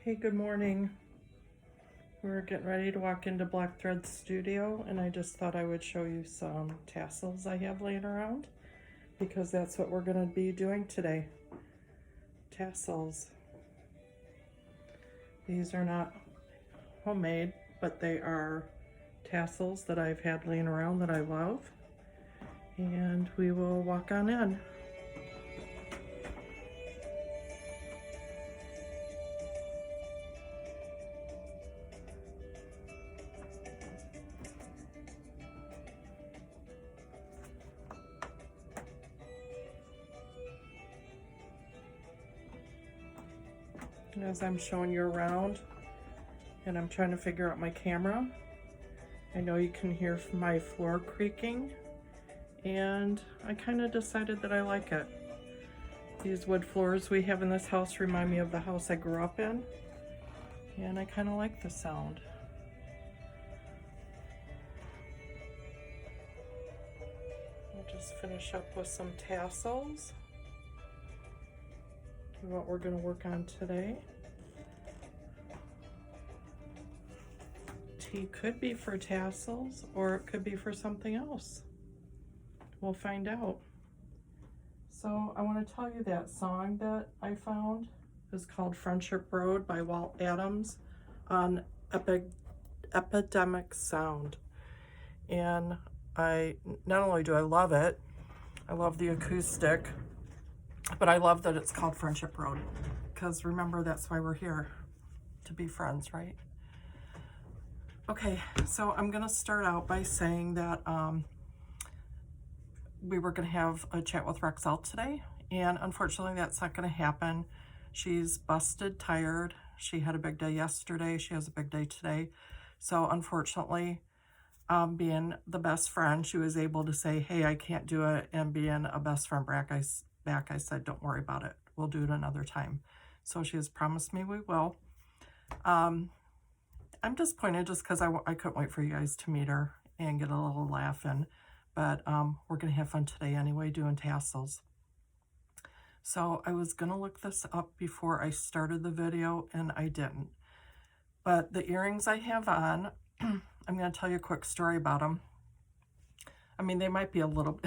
Hey, good morning. We're getting ready to walk into Black Thread Studio, and I just thought I would show you some tassels I have laying around because that's what we're going to be doing today. Tassels. These are not homemade, but they are tassels that I've had laying around that I love. And we will walk on in. As I'm showing you around and I'm trying to figure out my camera, I know you can hear my floor creaking, and I kind of decided that I like it. These wood floors we have in this house remind me of the house I grew up in, and I kind of like the sound. I'll just finish up with some tassels. What we're going to work on today. T could be for tassels, or it could be for something else. We'll find out. So I want to tell you that song that I found is called Friendship Road by Walt Adams on Epidemic Sound. And not only do I love it, I love the acoustic, but I love that it's called Friendship Road, because remember, that's why we're here, to be friends, right? Okay, so I'm gonna start out by saying that we were gonna have a chat with Rexel today, and unfortunately that's not gonna happen. She's busted tired. She had a big day yesterday. She has a big day today. So unfortunately, being the best friend, she was able to say, hey, I can't do it. And being a best friend back, I said, don't worry about it. We'll do it another time. So she has promised me we will. I'm disappointed just because I couldn't wait for you guys to meet her and get a little laugh in. But we're going to have fun today anyway, doing tassels. So I was going to look this up before I started the video, and I didn't. But the earrings I have on, I'm going to tell you a quick story about them. I mean, they might be a little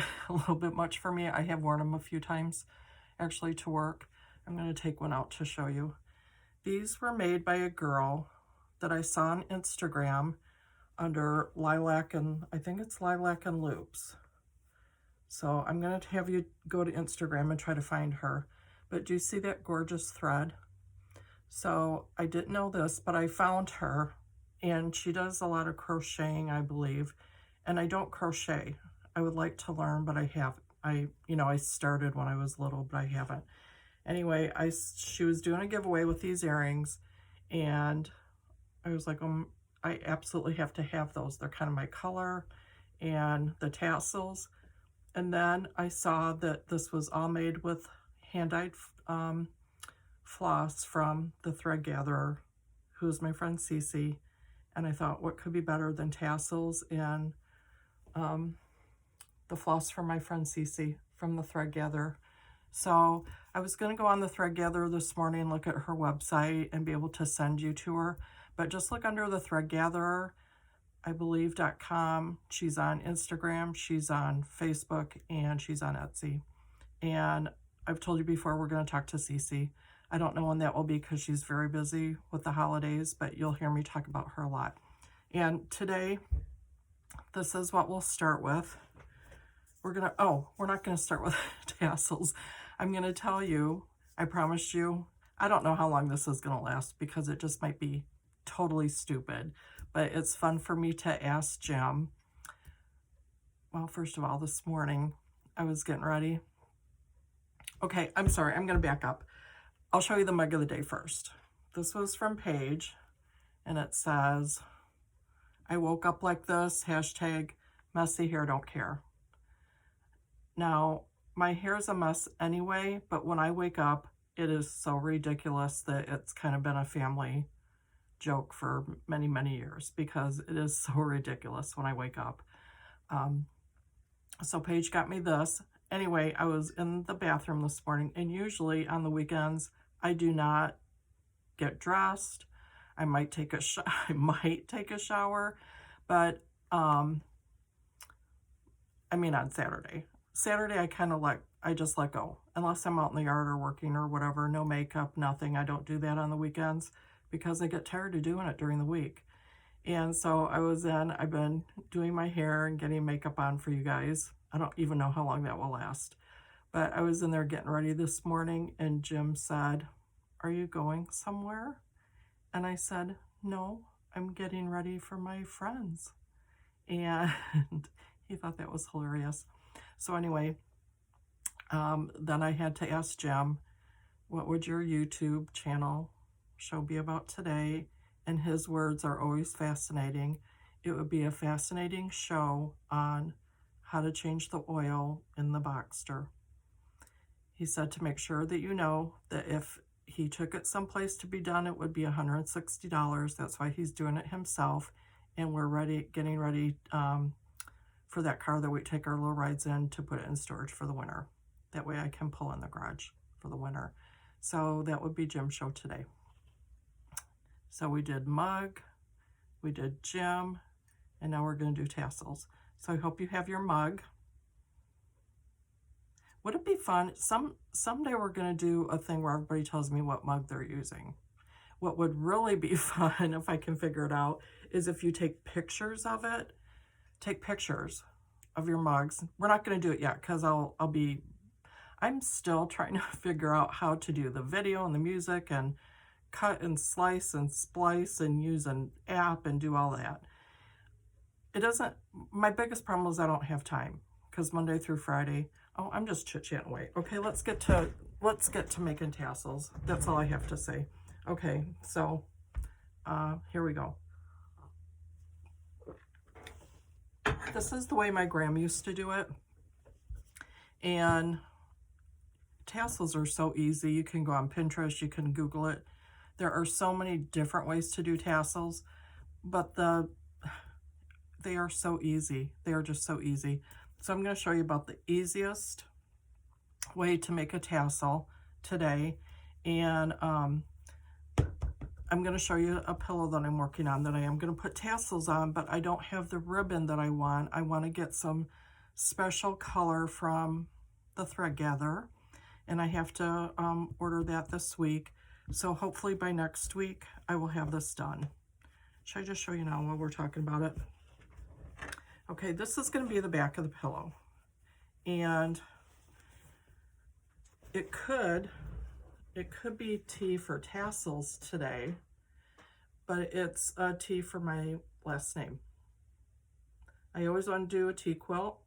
bit much for me. I have worn them a few times, actually, to work. I'm going to take one out to show you. These were made by a girl that I saw on Instagram under Lilac and, I think it's Lilac and Loops. So I'm going to have you go to Instagram and try to find her. But do you see that gorgeous thread? So I didn't know this, but I found her, and she does a lot of crocheting, I believe. And I don't crochet. I would like to learn, but I haven't. I started when I was little, but I haven't. Anyway, she was doing a giveaway with these earrings, and I was like, I absolutely have to have those. They're kind of my color, and the tassels. And then I saw that this was all made with hand-dyed floss from the thread gatherer, who's my friend Cece. And I thought, what could be better than tassels and the floss from my friend Cece from the thread gatherer. So I was going to go on the thread gatherer this morning, look at her website, and be able to send you to her. But just look under the thread gatherer, I believe.com. She's on Instagram, she's on Facebook, and she's on Etsy. And I've told you before, we're going to talk to Cece. I don't know when that will be because she's very busy with the holidays, but you'll hear me talk about her a lot. And today, this is what we'll start with. We're not going to start with tassels. I'm going to tell you, I promised you, I don't know how long this is going to last because it just might be totally stupid, but it's fun for me to ask Jim. Well, first of all, this morning I was getting ready. Okay, I'm sorry, I'm going to back up. I'll show you the mug of the day first. This was from Paige, and it says, I woke up like this, hashtag messy hair don't care. Now, my hair is a mess anyway, but when I wake up, it is so ridiculous that it's kind of been a family joke for many, many years because it is so ridiculous when I wake up. So Paige got me this. Anyway, I was in the bathroom this morning, and usually on the weekends, I do not get dressed. I might take a I might take a shower, but I mean on Saturday. Saturday I just let go. Unless I'm out in the yard or working or whatever, no makeup, nothing. I don't do that on the weekends because I get tired of doing it during the week. And so I've been doing my hair and getting makeup on for you guys. I don't even know how long that will last. But I was in there getting ready this morning and Jim said, "Are you going somewhere?" And I said, "No, I'm getting ready for my friends." And he thought that was hilarious. So anyway, then I had to ask Jim, what would your YouTube channel show be about today? And his words are always fascinating. It would be a fascinating show on how to change the oil in the Boxster. He said to make sure that you know that if he took it someplace to be done, it would be $160. That's why he's doing it himself. And we're getting ready for that car that we take our little rides in to put it in storage for the winter. That way I can pull in the garage for the winter. So that would be Jim's show today. So we did mug, we did Jim, and now we're going to do tassels. So I hope you have your mug. Would it be fun? Someday we're going to do a thing where everybody tells me what mug they're using. What would really be fun, if I can figure it out, is if you take pictures of it. Take pictures of your mugs. We're not going to do it yet because I'm still trying to figure out how to do the video and the music and cut and slice and splice and use an app and do all that. My biggest problem is I don't have time because Monday through Friday, I'm just chit-chatting away. Okay, let's get to making tassels. That's all I have to say. Okay, so here we go. This is the way my grandma used to do it. And tassels are so easy. You can go on Pinterest, you can Google it. There are so many different ways to do tassels, but they are so easy. They are just so easy. So I'm going to show you about the easiest way to make a tassel today. And I'm going to show you a pillow that I'm working on that I am going to put tassels on, but I don't have the ribbon that I want. I want to get some special color from the thread gatherer, and I have to order that this week. So hopefully by next week I will have this done. Should I just show you now while we're talking about it? Okay, this is going to be the back of the pillow, and it could be T for tassels today, but it's a T for my last name. I always want to do a T quilt,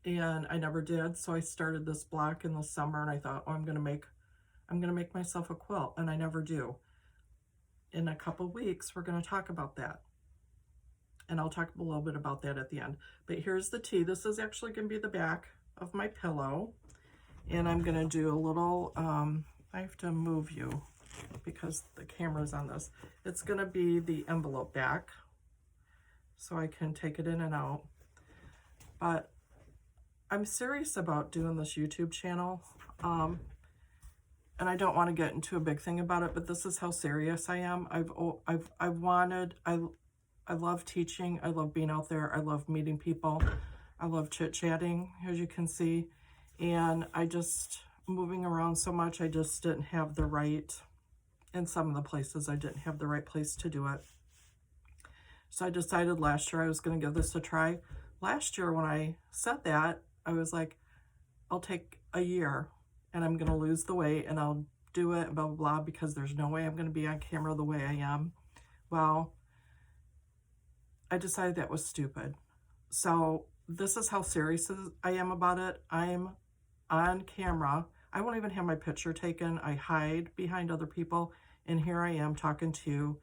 and I never did, so I started this block in the summer, and I thought, oh, I'm gonna make myself a quilt, and I never do. In a couple weeks, we're gonna talk about that, and I'll talk a little bit about that at the end. But here's the T. This is actually gonna be the back of my pillow, and I'm gonna do a little, I have to move you because the camera's on this. It's gonna be the envelope back, so I can take it in and out. But I'm serious about doing this YouTube channel, and I don't want to get into a big thing about it, but this is how serious I am. I love teaching. I love being out there. I love meeting people. I love chit-chatting, as you can see. And moving around so much, I just didn't have the right, in some of the places, I didn't have the right place to do it. So I decided last year I was going to give this a try. Last year when I said that, I was like, I'll take a year and I'm going to lose the weight and I'll do it, blah, blah, blah, because there's no way I'm going to be on camera the way I am. Well, I decided that was stupid. So this is how serious I am about it. I'm on camera. I won't even have my picture taken. I hide behind other people. And here I am talking to you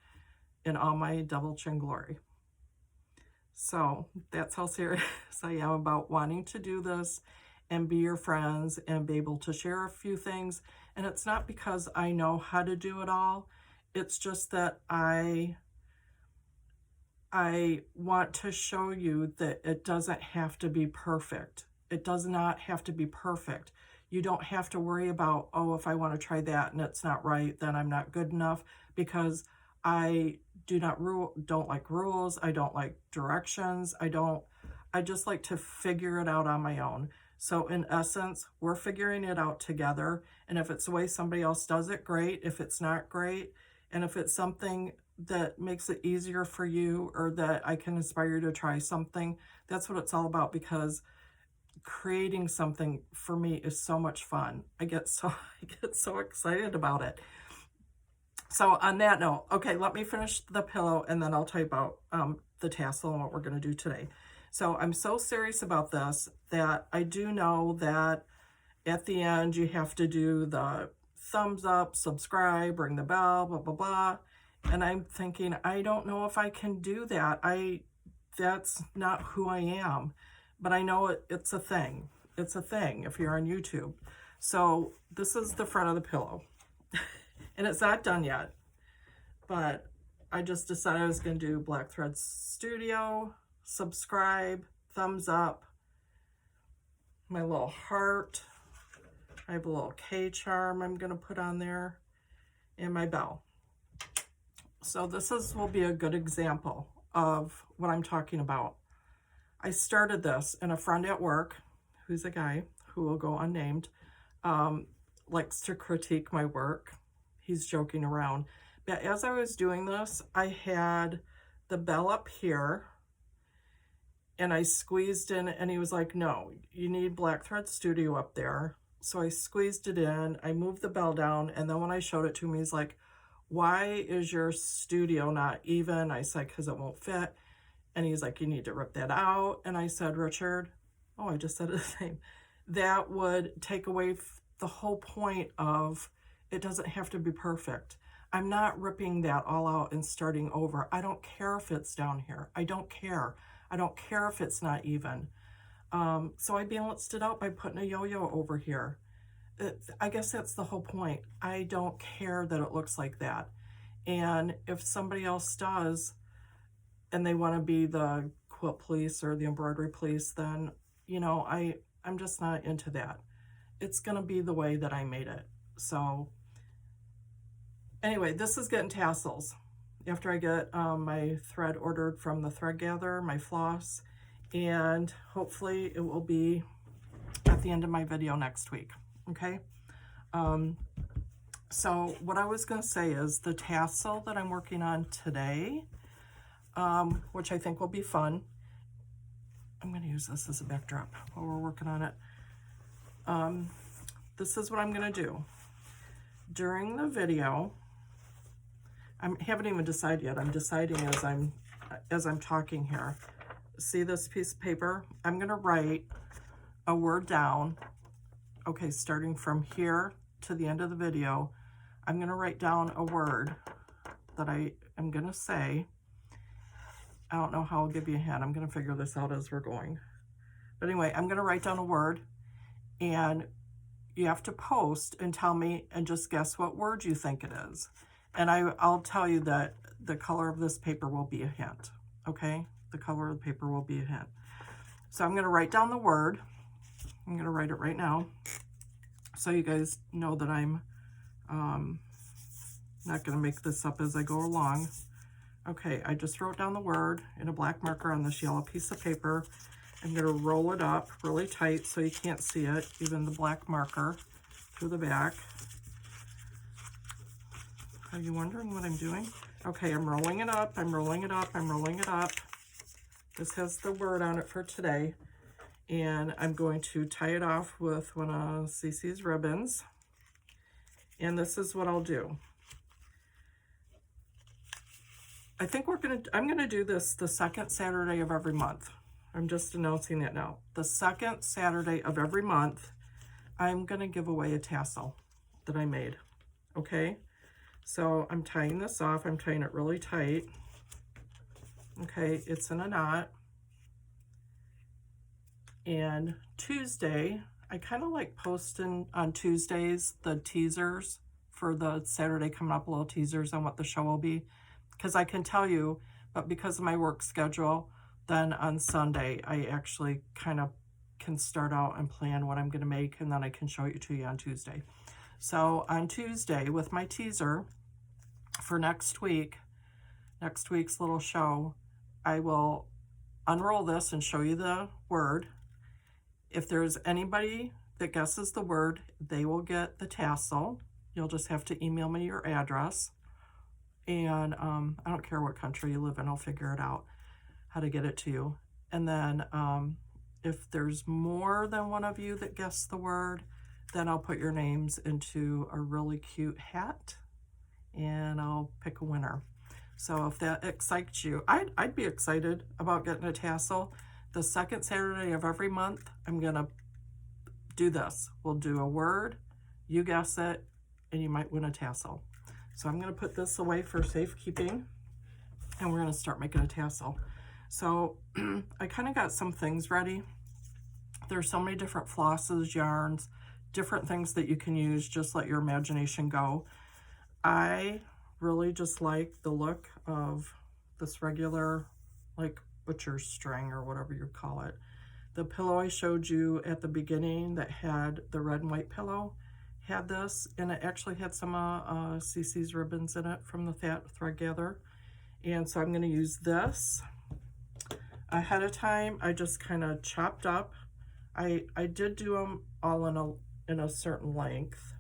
in all my double chin glory. So that's how serious I am about wanting to do this and be your friends and be able to share a few things. And it's not because I know how to do it all. It's just that I want to show you that it doesn't have to be perfect. It does not have to be perfect. You don't have to worry about, oh, if I want to try that and it's not right, then I'm not good enough, because I don't like rules. I don't like directions. I just like to figure it out on my own. So in essence, we're figuring it out together. And if it's the way somebody else does it, great. If it's not, great. And if it's something that makes it easier for you, or that I can inspire you to try something, that's what it's all about, because creating something for me is so much fun. I get so excited about it. So on that note, okay, let me finish the pillow and then I'll tell you about the tassel and what we're going to do today. So I'm so serious about this that I do know that at the end you have to do the thumbs up, subscribe, ring the bell, blah, blah, blah. And I'm thinking, I don't know if I can do that. That's not who I am. But I know it's a thing. It's a thing if you're on YouTube. So this is the front of the pillow. And it's not done yet, but I just decided I was going to do Black Thread Studio, subscribe, thumbs up, my little heart. I have a little K charm I'm going to put on there, and my bell. So this will be a good example of what I'm talking about. I started this, and a friend at work, who's a guy who will go unnamed, likes to critique my work. He's joking around. But as I was doing this, I had the bell up here and I squeezed in, and he was like, no, you need Black Thread Studio up there. So I squeezed it in, I moved the bell down, and then when I showed it to him, he's like, why is your studio not even? I said, because it won't fit. And he's like, you need to rip that out. And I said, Richard, oh, I just said it the same. That would take away the whole point of, it doesn't have to be perfect. I'm not ripping that all out and starting over. I don't care if it's down here. I don't care. I don't care if it's not even. So I balanced it out by putting a yo-yo over here. I guess that's the whole point. I don't care that it looks like that. And if somebody else does, and they want to be the quilt police or the embroidery police, then, you know, I'm just not into that. It's going to be the way that I made it. So anyway, this is getting tassels. After I get my thread ordered from the thread gatherer, my floss, and hopefully it will be at the end of my video next week, okay? So what I was gonna say is the tassel that I'm working on today, which I think will be fun. I'm gonna use this as a backdrop while we're working on it. This is what I'm gonna do. During the video, I haven't even decided yet. I'm deciding as I'm talking here. See this piece of paper? I'm gonna write a word down. Okay, starting from here to the end of the video, I'm gonna write down a word that I am gonna say. I don't know how I'll give you a hint. I'm gonna figure this out as we're going. But anyway, I'm gonna write down a word, and you have to post and tell me and just guess what word you think it is. And I'll tell you that the color of this paper will be a hint, okay? The color of the paper will be a hint. So I'm going to write down the word. I'm going to write it right now so you guys know that I'm not going to make this up as I go along. Okay, I just wrote down the word in a black marker on this yellow piece of paper. I'm going to roll it up really tight so you can't see it, even the black marker, through the back. Are you wondering what I'm doing? Okay, I'm rolling it up, I'm rolling it up, I'm rolling it up. This has the word on it for today. And I'm going to tie it off with one of Cece's ribbons. And this is what I'll do. I think I'm gonna do this the second Saturday of every month. I'm just announcing it now. The second Saturday of every month, I'm gonna give away a tassel that I made, okay? So I'm tying this off. I'm tying it really tight. Okay, it's in a knot. And Tuesday, I kind of like posting on Tuesdays the teasers for the Saturday coming up, little teasers on what the show will be. Because I can tell you, but because of my work schedule, then on Sunday, I actually kind of can start out and plan what I'm going to make, and then I can show it to you on Tuesday. So on Tuesday, with my teaser for next week's little show, I will unroll this and show you the word. If there's anybody that guesses the word, they will get the tassel. You'll just have to email me your address. And I don't care what country you live in, I'll figure it out how to get it to you. And then if there's more than one of you that guess the word, then I'll put your names into a really cute hat and I'll pick a winner. So if that excites you, I'd be excited about getting a tassel. The second Saturday of every month, I'm gonna do this. We'll do a word, you guess it, and you might win a tassel. So I'm gonna put this away for safekeeping, and we're gonna start making a tassel. So I kind of got some things ready. There's so many different flosses, yarns, different things that you can use. Just let your imagination go. I really just like the look of this regular, like, butcher's string or whatever you call it. The pillow I showed you at the beginning that had the red and white pillow had this, and it actually had some CC's ribbons in it from the thread gather. And so I'm going to use this. Ahead of time, I just kind of chopped up. I did do them all in a certain length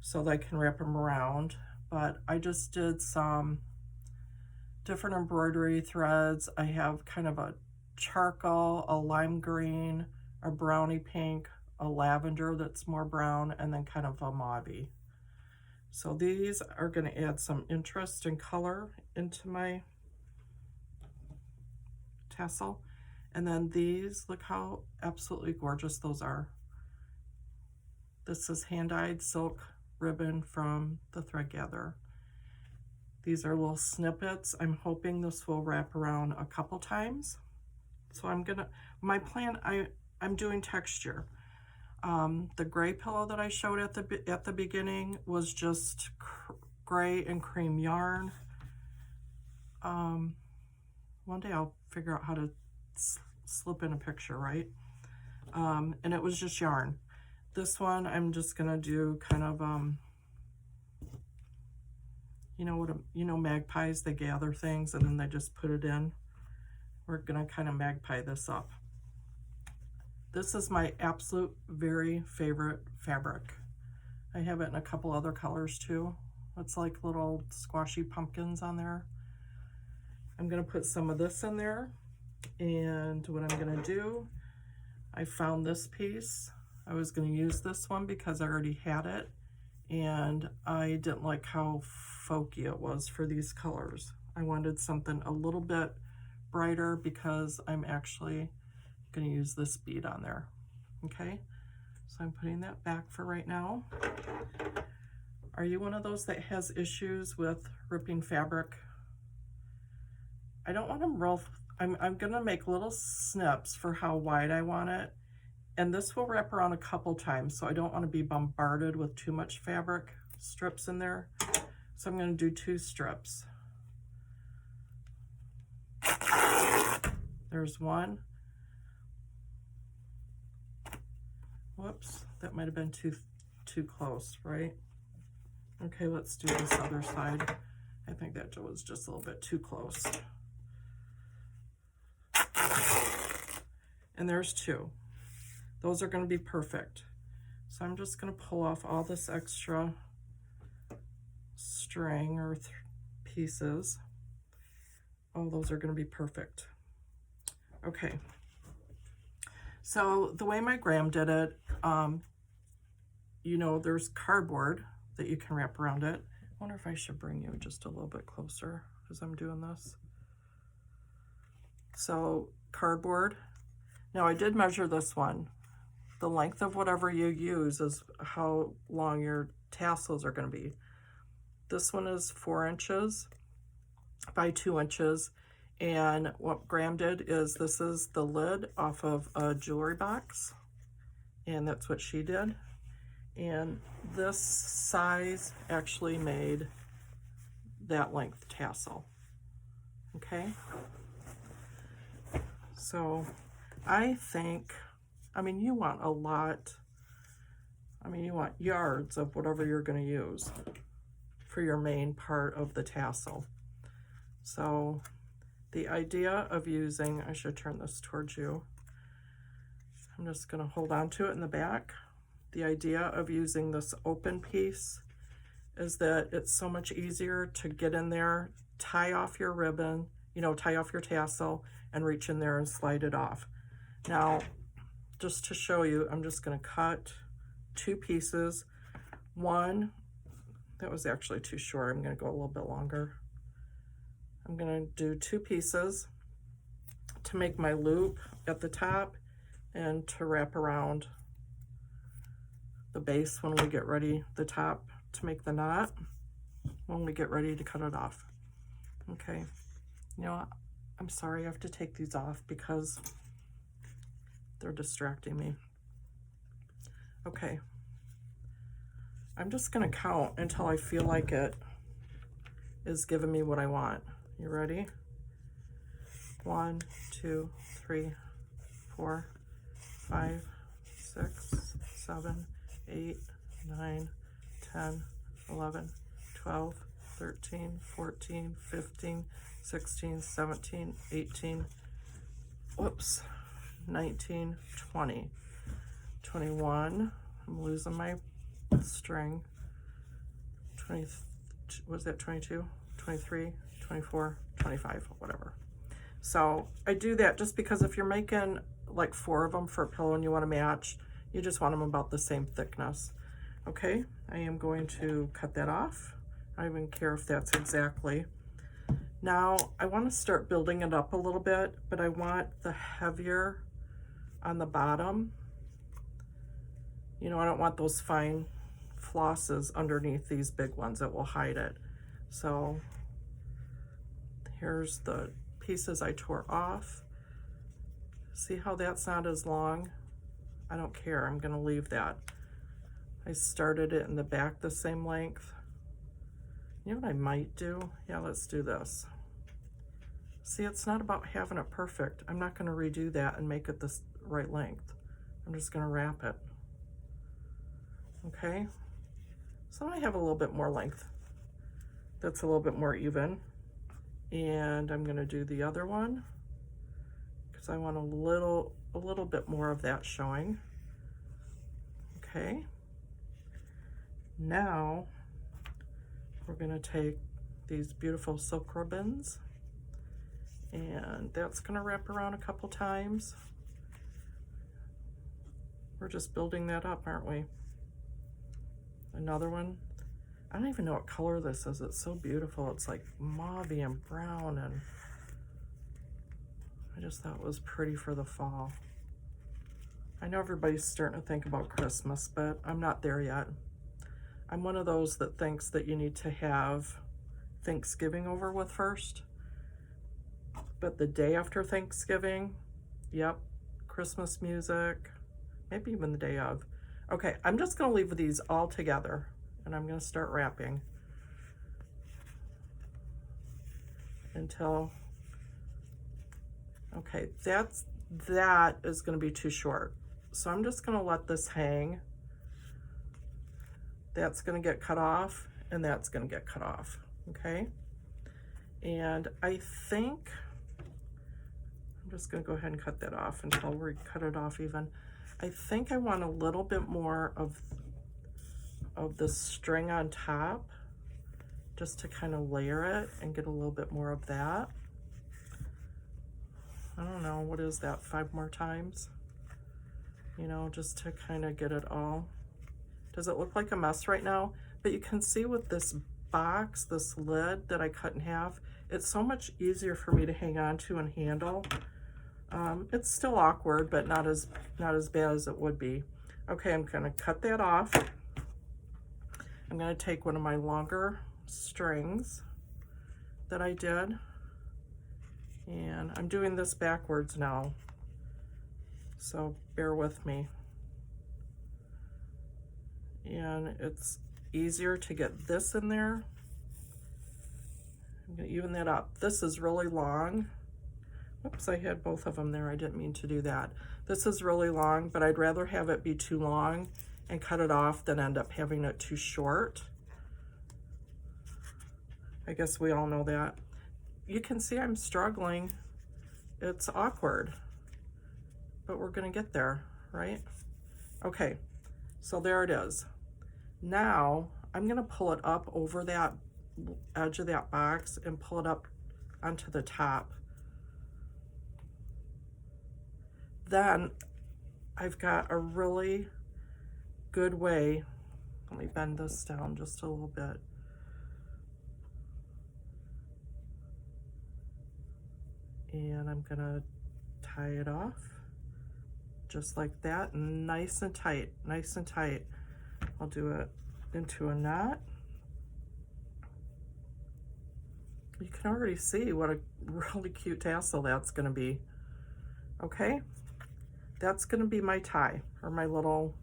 so that I can wrap them around, but I just did some different embroidery threads. I have kind of a charcoal, a lime green, a brownie pink, a lavender that's more brown, and then kind of a mauve-y. So these are going to add some interest and color into my tassel. And then these, look how absolutely gorgeous those are. This is hand-dyed silk ribbon from the thread gather. These are little snippets. I'm hoping this will wrap around a couple times. So my plan, I'm doing texture. The gray pillow that I showed at the beginning was just gray and cream yarn. One day I'll figure out how to slip in a picture, right? And it was just yarn. This one I'm just gonna do kind of you know magpies, they gather things and then they just put it in. We're gonna kind of magpie this up. This is my absolute very favorite fabric. I have it in a couple other colors too. It's like little squashy pumpkins on there. I'm gonna put some of this in there, and what I'm gonna do, I found this piece. I was gonna use this one because I already had it, and I didn't like how folky it was for these colors. I wanted something a little bit brighter because I'm actually going to use this bead on there. Okay, so I'm putting that back for right now. Are you one of those that has issues with ripping fabric? I don't want them real, I'm going to make little snips for how wide I want it, and this will wrap around a couple times, so I don't want to be bombarded with too much fabric strips in there. So I'm going to do 2 strips. There's one. Whoops, that might have been too close, right? Okay, let's do this other side. I think that was just a little bit too close. And there's 2. Those are going to be perfect. So I'm just going to pull off all this extra string or pieces. Oh, those are going to be perfect. Okay. So the way my gram did it, there's cardboard that you can wrap around it. I wonder if I should bring you just a little bit closer as I'm doing this. So cardboard. Now I did measure this one. The length of whatever you use is how long your tassels are going to be. This one is 4 inches by 2 inches. And what Graham did is, this is the lid off of a jewelry box. And that's what she did. And this size actually made that length tassel. Okay. So I think I mean, you want a lot. I mean, you want yards of whatever you're going to use for your main part of the tassel. So the idea of using, I should turn this towards you. I'm just going to hold on to it in the back. The idea of using this open piece is that it's so much easier to get in there, tie off your ribbon, you know, tie off your tassel, and reach in there and slide it off. Now, just to show you, I'm just going to cut 2 pieces. One, that was actually too short. I'm going to go a little bit longer. I'm going to do 2 pieces to make my loop at the top and to wrap around the base when we get ready, the top to make the knot when we get ready to cut it off. Okay, you know what? I'm sorry, I have to take these off because they're distracting me. Okay, I'm just gonna count until I feel like it is giving me what I want. You ready? 1, 2, 3, 4, 5, 6, 7, 8, 9, 10, 11, 12, 13, 14, 15, 16, 17, 18, whoops, 19, 20, 21, I'm losing my string, 20, was that 22, 23, 24, 25, whatever. So I do that just because if you're making like 4 of them for a pillow and you want to match, you just want them about the same thickness. Okay, I am going to cut that off. I don't even care if that's exactly. Now I want to start building it up a little bit, but I want the heavier on the bottom. You know, I don't want those fine flosses underneath these big ones that will hide it. So here's the pieces I tore off. See how that's not as long? I don't care, I'm gonna leave that. I started it in the back the same length. You know what I might do? Yeah, let's do this. See, it's not about having it perfect. I'm not gonna redo that and make it this right length. I'm just gonna wrap it. Okay, so I have a little bit more length. That's a little bit more even. And I'm gonna do the other one because I want a little bit more of that showing. Okay, now we're gonna take these beautiful silk ribbons and that's gonna wrap around a couple times. We're just building that up, aren't we? Another one. I don't even know what color this is. It's so beautiful. It's like mauve and brown, and I just thought it was pretty for the fall. I know everybody's starting to think about Christmas, but I'm not there yet. I'm one of those that thinks that you need to have Thanksgiving over with first. But the day after Thanksgiving, yep, Christmas music, maybe even the day of. Okay, I'm just gonna leave these all together and I'm gonna start wrapping until, okay, that is gonna be too short. So I'm just gonna let this hang. That's gonna get cut off and that's gonna get cut off, okay? And I think, I'm just gonna go ahead and cut that off until we cut it off even. I think I want a little bit more of the string on top just to kind of layer it and get a little bit more of that. I don't know, what is that, 5 more times? You know, just to kind of get it all. Does it look like a mess right now? But you can see with this box, this lid that I cut in half, it's so much easier for me to hang on to and handle. It's still awkward, but not as bad as it would be. Okay, I'm gonna cut that off. I'm gonna take one of my longer strings that I did, and I'm doing this backwards now, so bear with me. And it's easier to get this in there. I'm gonna even that up. This is really long. Oops, I had both of them there. I didn't mean to do that. This is really long, but I'd rather have it be too long and cut it off than end up having it too short. I guess we all know that. You can see I'm struggling. It's awkward, but we're gonna get there, right? Okay, so there it is. Now I'm gonna pull it up over that edge of that box and pull it up onto the top. Then I've got a really good way. Let me bend this down just a little bit. And I'm gonna tie it off just like that, nice and tight, nice and tight. I'll do it into a knot. You can already see what a really cute tassel that's gonna be. Okay, that's gonna be my tie, or my little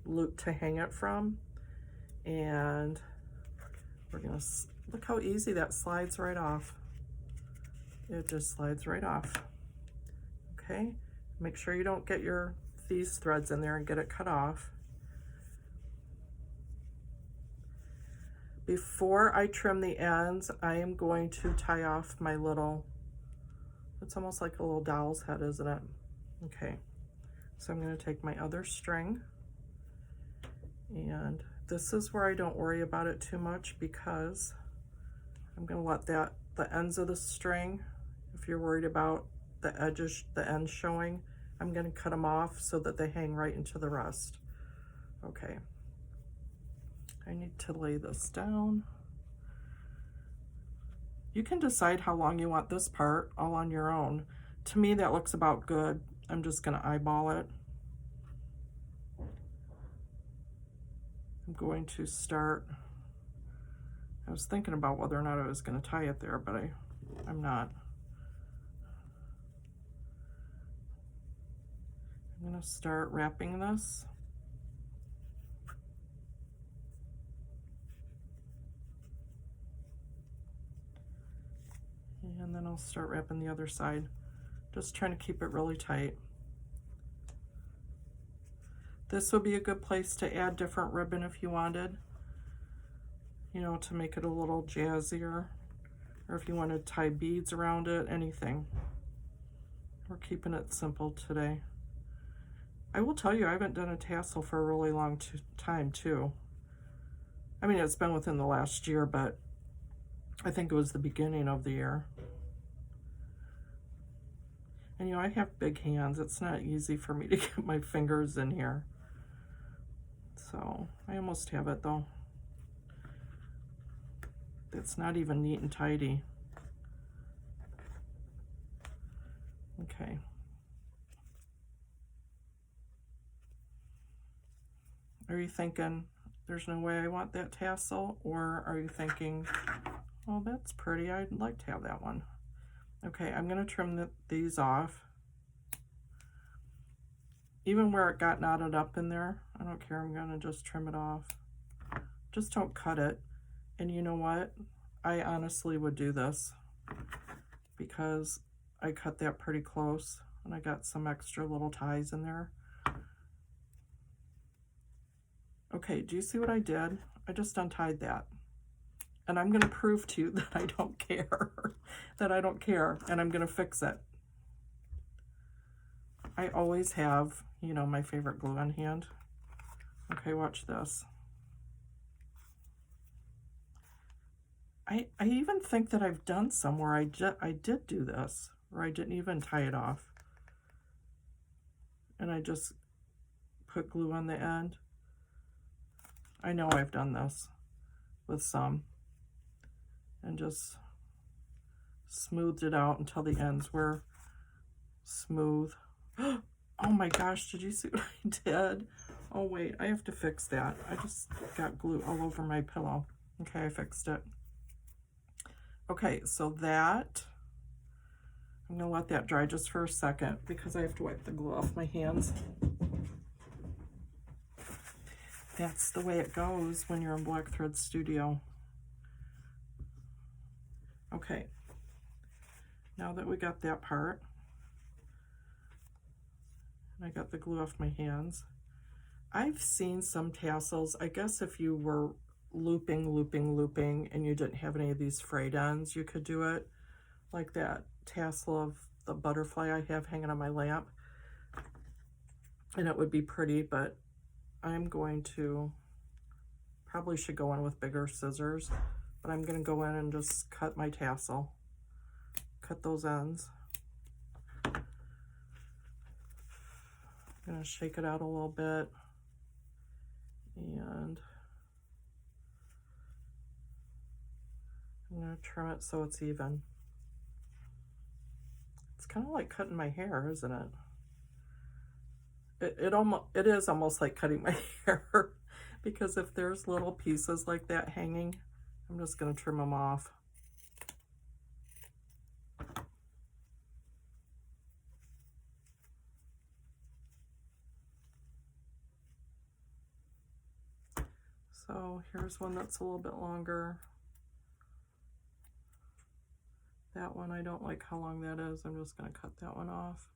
loop to hang it from. And we're gonna, look how easy that slides right off. It just slides right off. Okay, make sure you don't get these threads in there and get it cut off. Before I trim the ends, I am going to tie off my little, it's almost like a little doll's head, isn't it? Okay, so I'm gonna take my other string, and this is where I don't worry about it too much, because I'm gonna let the ends of the string, if you're worried about the edges, the ends showing, I'm gonna cut them off so that they hang right into the rest. Okay, I need to lay this down. You can decide how long you want this part all on your own. To me, that looks about good. I'm just gonna eyeball it. I'm going to start, I was thinking about whether or not I was gonna tie it there, but I'm not. I'm gonna start wrapping this. And then I'll start wrapping the other side. Just trying to keep it really tight. This would be a good place to add different ribbon if you wanted, you know, to make it a little jazzier, or if you want to tie beads around it, anything. We're keeping it simple today. I will tell you, I haven't done a tassel for a really long time too. I mean, it's been within the last year, but I think it was the beginning of the year. And you know, I have big hands. It's not easy for me to get my fingers in here. So I almost have it though. It's not even neat and tidy. Okay. Are you thinking, there's no way I want that tassel? Or are you thinking, oh, that's pretty, I'd like to have that one. Okay, I'm gonna trim these off. Even where it got knotted up in there, I don't care, I'm gonna just trim it off. Just don't cut it. And you know what? I honestly would do this because I cut that pretty close and I got some extra little ties in there. Okay, do you see what I did? I just untied that. And I'm gonna prove to you that I don't care, that I don't care, and I'm gonna fix it. I always have, you know, my favorite glue on hand. Okay, watch this. I even think that I've done somewhere I did do this, or I didn't even tie it off. And I just put glue on the end. I know I've done this with some, and just smoothed it out until the ends were smooth. Oh my gosh, did you see what I did? Oh wait, I have to fix that. I just got glue all over my pillow. Okay, I fixed it. Okay, so that, I'm gonna let that dry just for a second because I have to wipe the glue off my hands. That's the way it goes when you're in Black Thread Studio. Okay, Now that we got that part, and I got the glue off my hands, I've seen some tassels, I guess if you were looping, and you didn't have any of these frayed ends, you could do it like that tassel of the butterfly I have hanging on my lamp, and it would be pretty, but I'm going to, probably should go in with bigger scissors, but I'm going to go in and just cut my tassel, cut those ends. I'm going to shake it out a little bit, and I'm going to trim it so it's even. It's kind of like cutting my hair, isn't it? It is almost like cutting my hair, because if there's little pieces like that hanging, I'm just going to trim them off. So here's one that's a little bit longer. That one, I don't like how long that is. I'm just going to cut that one off.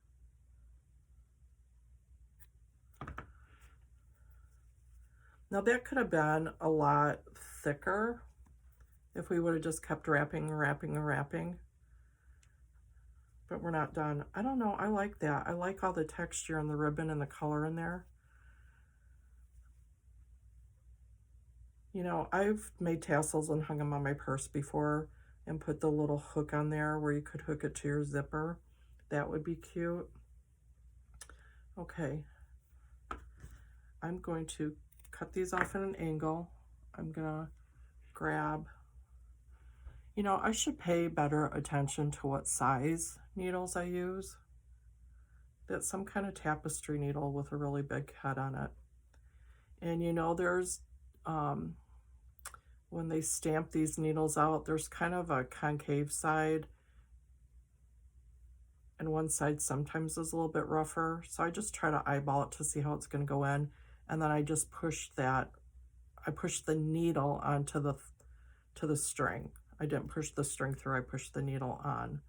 Now that could have been a lot thicker if we would have just kept wrapping, but we're not done. I don't know, I like that. I like all the texture and the ribbon and the color in there. You know, I've made tassels and hung them on my purse before and put the little hook on there where you could hook it to your zipper. That would be cute. Okay, I'm going to cut these off at an angle. I'm gonna grab, you know, I should pay better attention to what size needles I use. That's some kind of tapestry needle with a really big head on it. And you know, there's, when they stamp these needles out, there's kind of a concave side, and one side sometimes is a little bit rougher. So I just try to eyeball it to see how it's gonna go in. And then I just push that, I push the needle onto the string. I didn't push the string through, I pushed the needle on.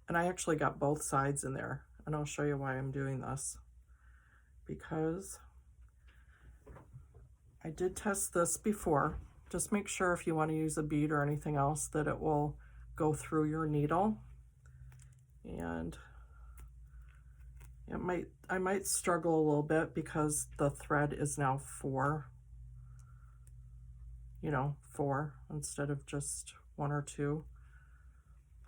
And I actually got both sides in there. And I'll show you why I'm doing this. Because I did test this before. Just make sure if you want to use a bead or anything else that it will go through your needle. And I might struggle a little bit because the thread is now 4, you know, 4 instead of just 1 or 2.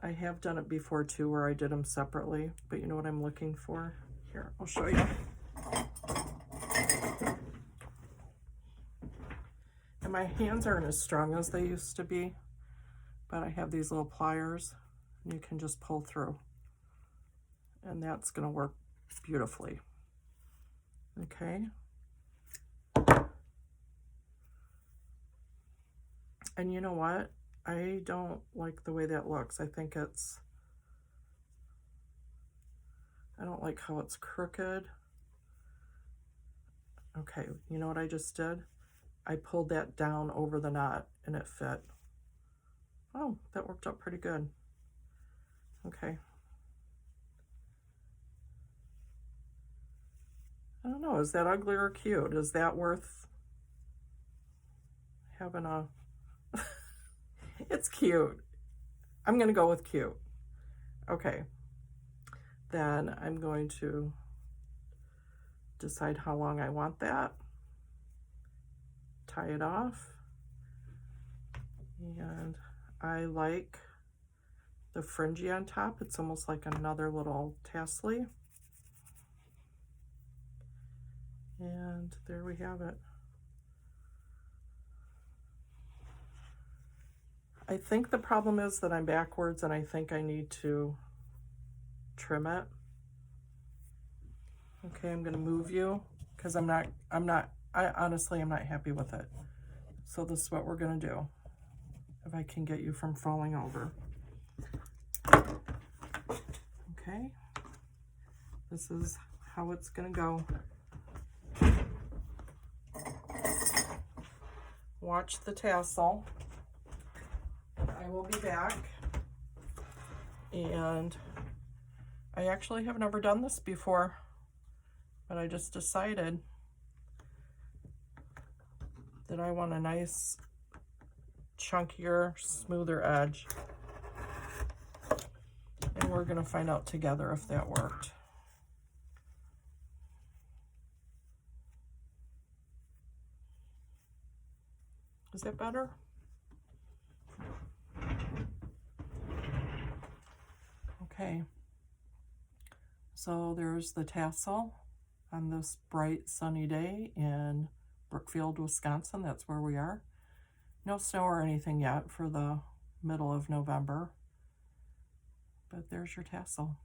I have done it before too, where I did them separately, but you know what I'm looking for? Here, I'll show you. And my hands aren't as strong as they used to be, but I have these little pliers and you can just pull through, and that's gonna work beautifully. Okay. And you know what? I don't like the way that looks. I don't like how it's crooked. Okay, you know what I just did? I pulled that down over the knot and it fit. Oh, that worked out pretty good. Okay. I don't know, is that ugly or cute? Is that worth having a... It's cute. I'm gonna go with cute. Okay. Then I'm going to decide how long I want that. Tie it off. And I like the fringy on top. It's almost like another little tassel. And there we have it. I think the problem is that I'm backwards and I think I need to trim it. Okay, I'm gonna move you because I honestly am not happy with it. So this is what we're gonna do. If I can get you from falling over. Okay, this is how it's gonna go. Watch the tassel. I will be back And I actually have never done this before, but I just decided that I want a nice, chunkier, smoother edge. And we're gonna find out together if that worked. Is that better? Okay. So there's the tassel on this bright sunny day in Brookfield, Wisconsin. That's where we are. No snow or anything yet for the middle of November, but there's your tassel.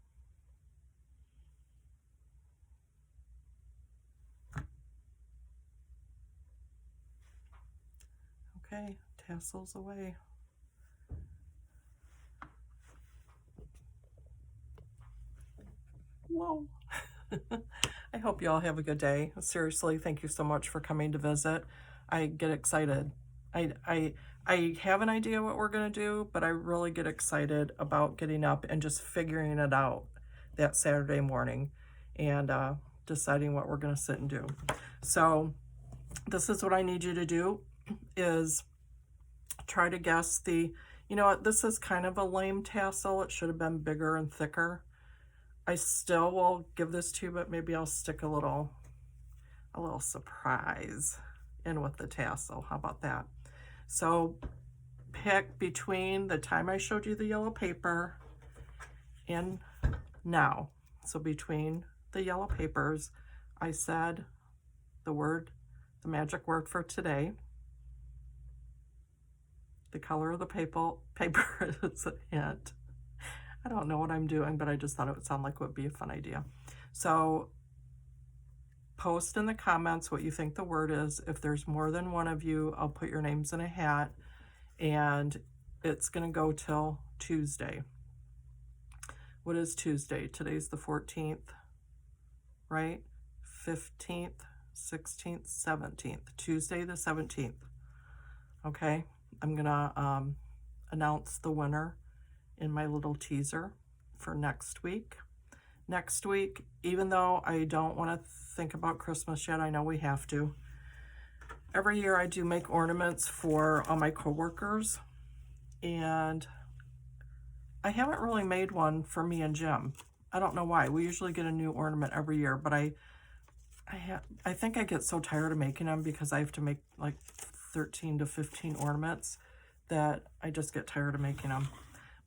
Okay, tassels away. Whoa. I hope you all have a good day. Seriously, thank you so much for coming to visit. I get excited. I have an idea what we're going to do, but I really get excited about getting up and just figuring it out that Saturday morning and deciding what we're going to sit and do. So this is what I need you to do, is try to guess the, you know what, this is kind of a lame tassel. It should have been bigger and thicker. I still will give this to you, but maybe I'll stick a little surprise in with the tassel. How about that? So pick between the time I showed you the yellow paper and now. So between the yellow papers, I said the magic word for today. The color of the paper is a hint. I don't know what I'm doing, but I just thought it would sound like it would be a fun idea. So post in the comments what you think the word is. If there's more than one of you, I'll put your names in a hat, and it's going to go till Tuesday. What is Tuesday? Today's the 14th, right? 15th, 16th, 17th. Tuesday the 17th. Okay, I'm going to announce the winner in my little teaser for next week. Next week, even though I don't want to think about Christmas yet, I know we have to. Every year I do make ornaments for all my coworkers, and I haven't really made one for me and Jim. I don't know why. We usually get a new ornament every year, but I think I get so tired of making them because I have to make like 13 to 15 ornaments that I just get tired of making them.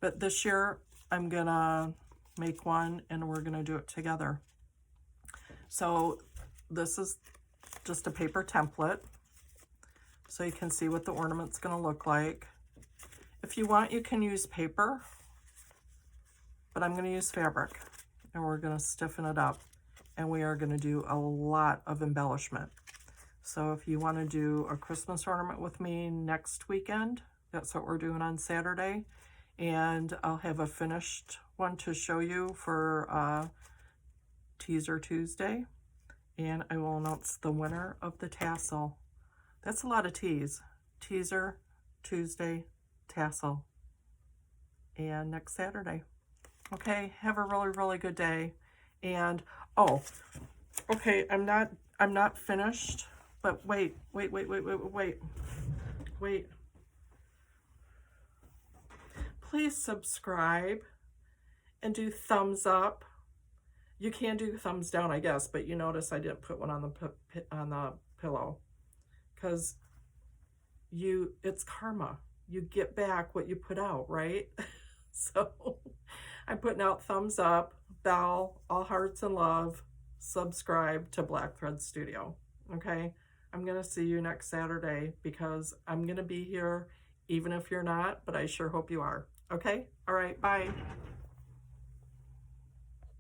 But this year I'm gonna make one and we're gonna do it together. So this is just a paper template, so you can see what the ornament's gonna look like. If you want, you can use paper, but I'm gonna use fabric, and we're gonna stiffen it up, and we are gonna do a lot of embellishment. So if you wanna do a Christmas ornament with me next weekend, that's what we're doing on Saturday. And I'll have a finished one to show you for Teaser Tuesday. And I will announce the winner of the tassel. That's a lot of T's. Teaser Tuesday, tassel. And next Saturday. Okay, have a really, really good day. And, oh, okay, I'm not finished, but wait. Please subscribe and do thumbs up. You can do thumbs down, I guess, but you notice I didn't put one on the pillow, because it's karma. You get back what you put out, right? So I'm putting out thumbs up, bell, all hearts and love, subscribe to Black Thread Studio. Okay, I'm gonna see you next Saturday, because I'm gonna be here even if you're not, but I sure hope you are. Okay, all right, bye.